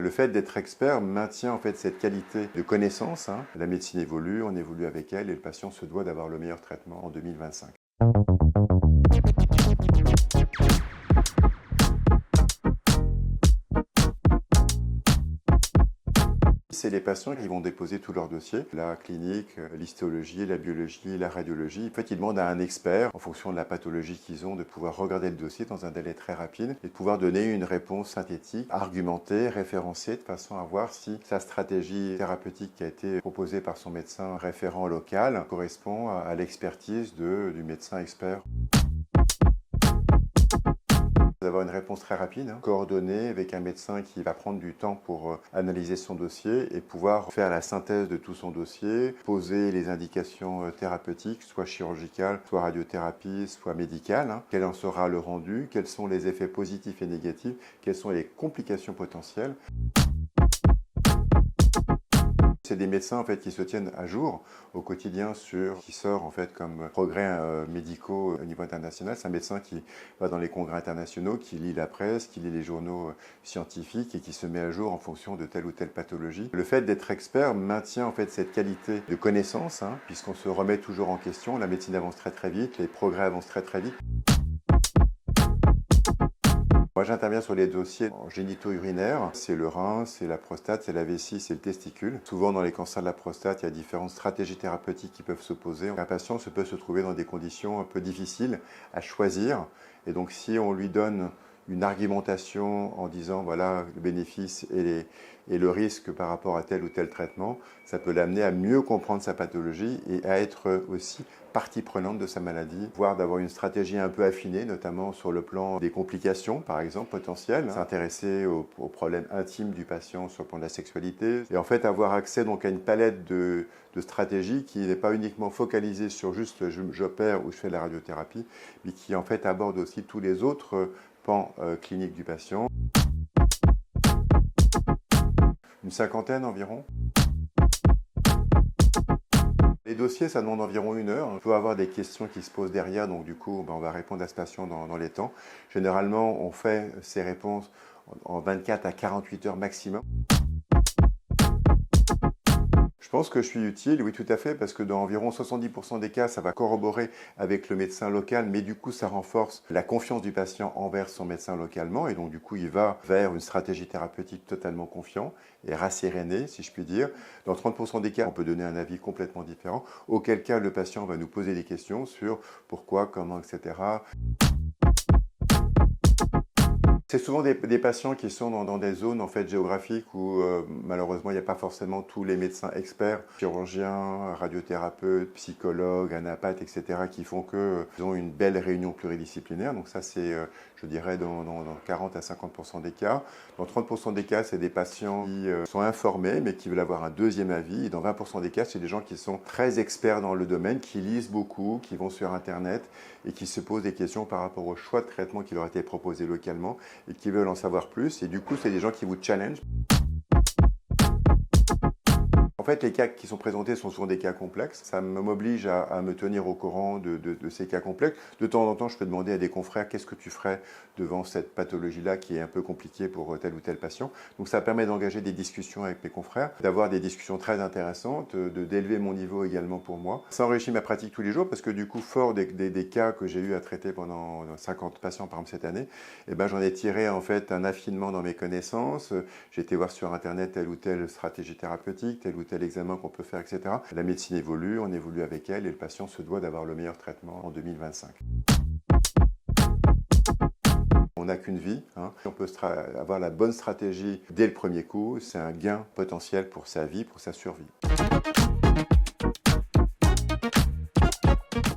Le fait d'être expert maintient en fait cette qualité de connaissance. La médecine évolue, on évolue avec elle et le patient se doit d'avoir le meilleur traitement en 2025. C'est les patients qui vont déposer tous leurs dossiers, la clinique, l'histologie, la biologie, la radiologie. En fait, ils demandent à un expert, en fonction de la pathologie qu'ils ont, de pouvoir regarder le dossier dans un délai très rapide et de pouvoir donner une réponse synthétique, argumentée, référencée, de façon à voir si sa stratégie thérapeutique qui a été proposée par son médecin référent local correspond à l'expertise du médecin expert. D'avoir une réponse très rapide, coordonnée avec un médecin qui va prendre du temps pour analyser son dossier et pouvoir faire la synthèse de tout son dossier, poser les indications thérapeutiques, soit chirurgicales, soit radiothérapie, soit médicales. Quel en sera le rendu, quels sont les effets positifs et négatifs, quelles sont les complications potentielles. C'est des médecins en fait qui se tiennent à jour au quotidien sur qui sort en fait comme progrès médicaux au niveau international. C'est un médecin qui va dans les congrès internationaux, qui lit la presse, qui lit les journaux scientifiques et qui se met à jour en fonction de telle ou telle pathologie. Le fait d'être expert maintient en fait cette qualité de connaissance, puisqu'on se remet toujours en question. La médecine avance très très vite, les progrès avancent très très vite. Moi, j'interviens sur les dossiers génito-urinaires. C'est le rein, c'est la prostate, c'est la vessie, c'est le testicule. Souvent, dans les cancers de la prostate, il y a différentes stratégies thérapeutiques qui peuvent s'opposer. Un patient peut se trouver dans des conditions un peu difficiles à choisir. Et donc, si on lui donne une argumentation en disant voilà le bénéfice et le risque par rapport à tel ou tel traitement, ça peut l'amener à mieux comprendre sa pathologie et à être aussi partie prenante de sa maladie, voire d'avoir une stratégie un peu affinée, notamment sur le plan des complications, par exemple, potentielles, s'intéresser aux problèmes intimes du patient sur le plan de la sexualité, et en fait avoir accès donc à une palette de stratégies qui n'est pas uniquement focalisée sur juste j'opère ou je fais de la radiothérapie, mais qui en fait aborde aussi tous les autres pans cliniques du patient. Une cinquantaine environ. Les dossiers, ça demande environ 1 heure. On peut avoir des questions qui se posent derrière, donc du coup, on va répondre à ce patient dans les temps. Généralement, on fait ces réponses en 24 à 48 heures maximum. Je pense que je suis utile, oui tout à fait, parce que dans environ 70% des cas, ça va corroborer avec le médecin local, mais du coup ça renforce la confiance du patient envers son médecin localement, et donc du coup il va vers une stratégie thérapeutique totalement confiant et rasséréné, si je puis dire. Dans 30% des cas, on peut donner un avis complètement différent, auquel cas le patient va nous poser des questions sur pourquoi, comment, etc. C'est souvent des patients qui sont dans des zones en fait, géographiques où malheureusement il n'y a pas forcément tous les médecins experts, chirurgiens, radiothérapeutes, psychologues, anapathes, etc. qui font qu'ils ont une belle réunion pluridisciplinaire. Donc ça c'est, je dirais, dans 40 à 50% des cas. Dans 30% des cas, c'est des patients qui sont informés mais qui veulent avoir un deuxième avis. Et dans 20% des cas, c'est des gens qui sont très experts dans le domaine, qui lisent beaucoup, qui vont sur Internet et qui se posent des questions par rapport au choix de traitement qui leur a été proposé localement et qui veulent en savoir plus. Et du coup, c'est des gens qui vous challengent. En fait, les cas qui sont présentés sont souvent des cas complexes. Ça m'oblige à me tenir au courant de ces cas complexes. De temps en temps, je peux demander à des confrères qu'est-ce que tu ferais devant cette pathologie-là qui est un peu compliquée pour tel ou tel patient. Donc ça permet d'engager des discussions avec mes confrères, d'avoir des discussions très intéressantes, d'élever mon niveau également pour moi. Ça enrichit ma pratique tous les jours parce que du coup, fort des cas que j'ai eu à traiter pendant 50 patients par exemple cette année, eh ben, j'en ai tiré en fait un affinement dans mes connaissances. J'ai été voir sur Internet telle ou telle stratégie thérapeutique, tel ou tel examen qu'on peut faire, etc. La médecine évolue, on évolue avec elle et le patient se doit d'avoir le meilleur traitement en 2025. On n'a qu'une vie, on peut avoir la bonne stratégie dès le premier coup, c'est un gain potentiel pour sa vie, pour sa survie.